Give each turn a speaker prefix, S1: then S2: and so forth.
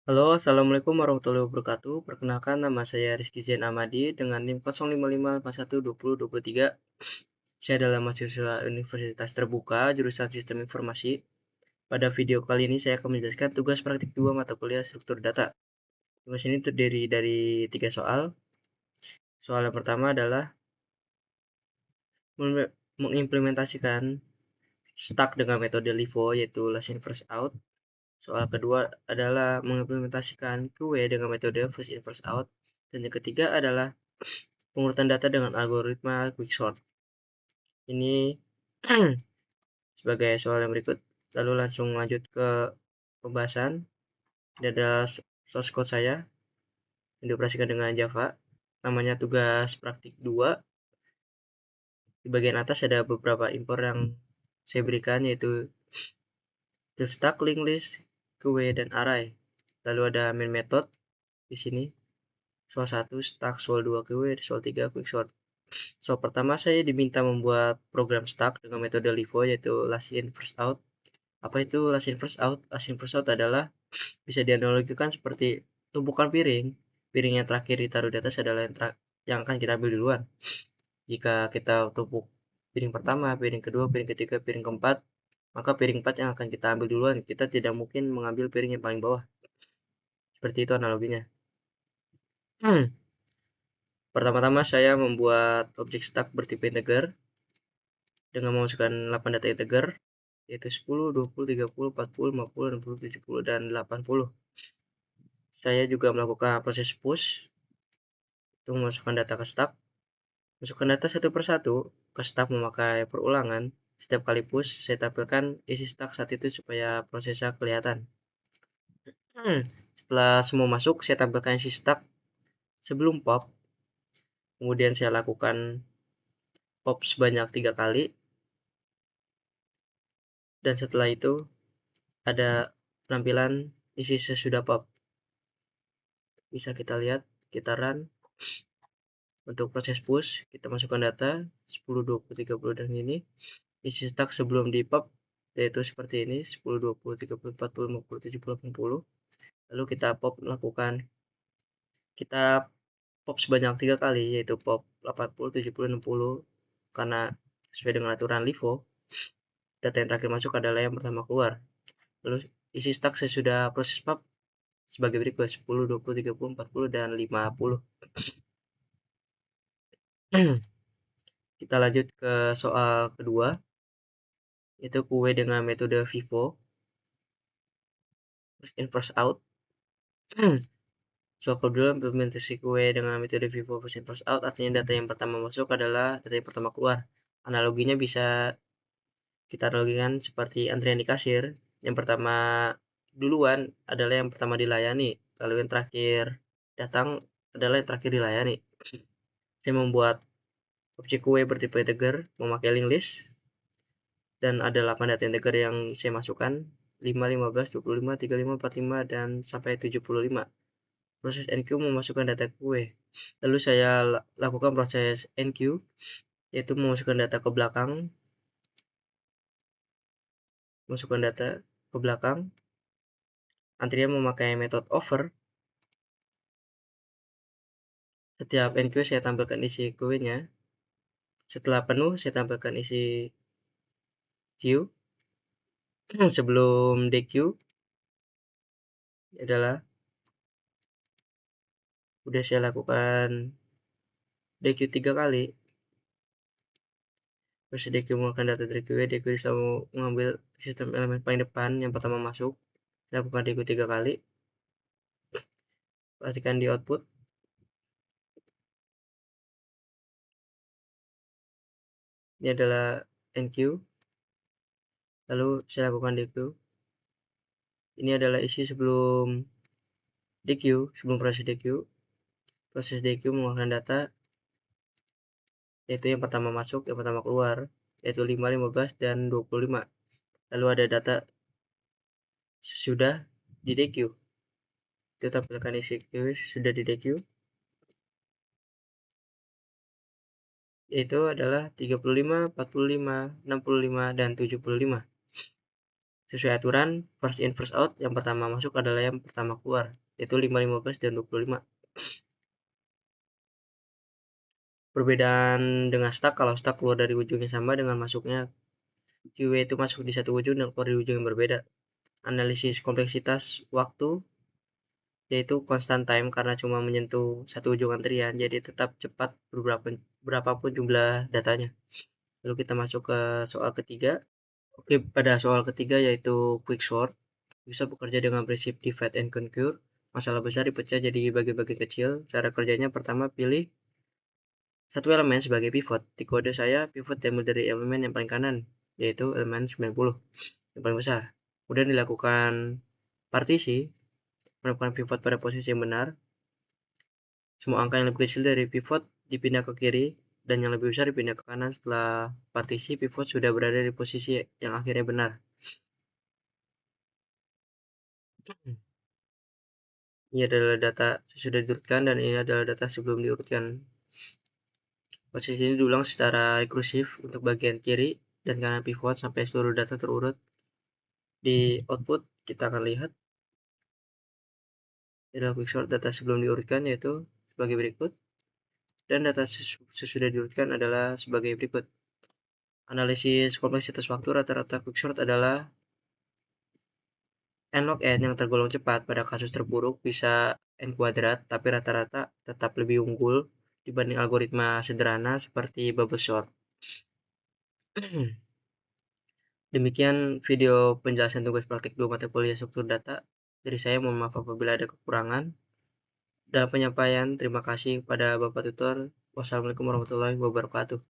S1: Halo, Assalamualaikum warahmatullahi wabarakatuh. Perkenalkan, nama saya Rizky Zain Amadi dengan NIM 055412023. Saya adalah mahasiswa Universitas Terbuka, jurusan Sistem Informasi. Pada video kali ini saya akan menjelaskan tugas praktik 2 mata kuliah struktur data. Tugas ini terdiri dari 3 soal. Soal yang pertama adalah mengimplementasikan stack dengan metode LIFO, yaitu last in first out. Soal kedua adalah mengimplementasikan QW dengan metode first in first out. Dan yang ketiga adalah pengurutan data dengan algoritma quicksort. Ini sebagai soal yang berikut. Lalu langsung lanjut ke pembahasan. Ini adalah source code saya yang dioperasikan dengan Java. Namanya tugas praktik 2. Di bagian atas ada beberapa import yang saya berikan, yaitu the stack, linked list, queue, dan array. Lalu ada main method di sini. Soal 1 stack, soal 2 queue, soal 3 quicksort. Soal pertama saya diminta membuat program stack dengan metode LIFO, yaitu last in first out. Apa itu last in first out? Last in first out adalah bisa dianalogikan seperti tumpukan piring. Piring yang terakhir ditaruh di atas adalah yang akan kita ambil duluan. Jika kita tumpuk piring pertama, piring kedua, piring ketiga, piring keempat, maka piring 4 yang akan kita ambil duluan. Kita tidak mungkin mengambil piring yang paling bawah. Seperti itu analoginya. Pertama-tama saya membuat objek stack bertipe integer dengan memasukkan 8 data integer, yaitu 10, 20, 30, 40, 50, 60, 70, dan 80. Saya juga melakukan proses push, itu memasukkan data ke stack. Masukkan data satu persatu ke stack memakai perulangan. Setiap kali push, saya tampilkan isi stack saat itu supaya prosesnya kelihatan. Setelah semua masuk, saya tampilkan isi stack sebelum pop. Kemudian saya lakukan pop sebanyak 3 kali. Dan setelah itu, ada penampilan isi sesudah pop. Bisa kita lihat, kita run. Untuk proses push, kita masukkan data 10, 20, 30, dan ini. Isi stack sebelum di pop, yaitu seperti ini, 10, 20, 30, 40, 50, 70, 80. Lalu kita pop sebanyak 3 kali, yaitu pop 80, 70, 60. Karena sesuai dengan aturan LIFO, data yang terakhir masuk adalah yang pertama keluar. Lalu isi stack sesudah proses pop sebagai berikut, 10, 20, 30, 40, dan 50. Kita lanjut ke soal kedua, yaitu QW dengan metode VIVO, first in first out. Soal kedua, implementasi QW dengan metode VIVO first in first out, artinya data yang pertama masuk adalah data yang pertama keluar. Analoginya bisa kita analogikan seperti antrian di kasir. Yang pertama duluan adalah yang pertama dilayani, lalu yang terakhir datang adalah yang terakhir dilayani. Saya membuat objek QW bertipe integer memakai linked list, dan ada 8 data integer yang saya masukkan, 5, 15, 25, 35, 45, dan sampai 75. Proses enqueue memasukkan data QW. Lalu saya lakukan proses enqueue, yaitu memasukkan data ke belakang, antrian memakai metode over. Setiap enqueue saya tampilkan isi QW-nya. Setelah penuh, saya tampilkan isi queue. Sebelum dequeue adalah udah saya lakukan dequeue 3 kali. Terus dequeue menggunakan data dari QW, dequeue selalu mengambil sistem elemen paling depan yang pertama masuk. Lakukan dequeue 3 kali. Pastikan di output. Ini adalah enqueue. Lalu saya lakukan dequeue. Ini adalah isi sebelum dequeue, sebelum proses dequeue. Proses dequeue mengeluarkan data, yaitu yang pertama masuk, yang pertama keluar, yaitu 5, 15, dan 25. Lalu ada data sesudah di dequeue. Itu tampilkan isi queue sudah di dequeue, yaitu adalah 35, 45, 65, dan 75. Sesuai aturan, first in first out, yang pertama masuk adalah yang pertama keluar, yaitu 5, 15, dan 25. Perbedaan dengan stack, kalau stack keluar dari ujung yang sama dengan masuknya QW itu masuk di satu ujung dan keluar di ujung yang berbeda. Analisis kompleksitas waktu, yaitu constant time karena cuma menyentuh satu ujung antrian, jadi tetap cepat berapapun jumlah datanya. Lalu kita masuk ke soal ketiga. Oke, pada soal ketiga yaitu quick sort, bisa bekerja dengan prinsip divide and conquer. Masalah besar dipecah jadi bagian-bagian kecil. Cara kerjanya, pertama pilih satu elemen sebagai pivot. Di kode saya, pivot diambil dari elemen yang paling kanan, yaitu elemen 90, yang paling besar. Kemudian dilakukan partisi, menemukan pivot pada posisi yang benar. Semua angka yang lebih kecil dari pivot dipindah ke kiri, dan yang lebih besar dipindah ke kanan setelah partisi pivot sudah berada di posisi yang akhirnya benar. Ini adalah data sesudah diurutkan, dan ini adalah data sebelum diurutkan. Proses ini diulang secara rekursif untuk bagian kiri dan kanan pivot sampai seluruh data terurut. Di output kita akan lihat adalah quicksort data sebelum diurutkan, yaitu sebagai berikut, dan data sesudah diurutkan adalah sebagai berikut. Analisis kompleksitas waktu, rata-rata quicksort adalah n log n yang tergolong cepat. Pada kasus terburuk bisa n kuadrat, tapi rata-rata tetap lebih unggul dibanding algoritma sederhana seperti bubble sort. Demikian video penjelasan tugas praktik 2 mata kuliah struktur data. Dari saya, mohon maaf apabila ada kekurangan dalam penyampaian. Terima kasih kepada Bapak Tutor. Wassalamualaikum warahmatullahi wabarakatuh.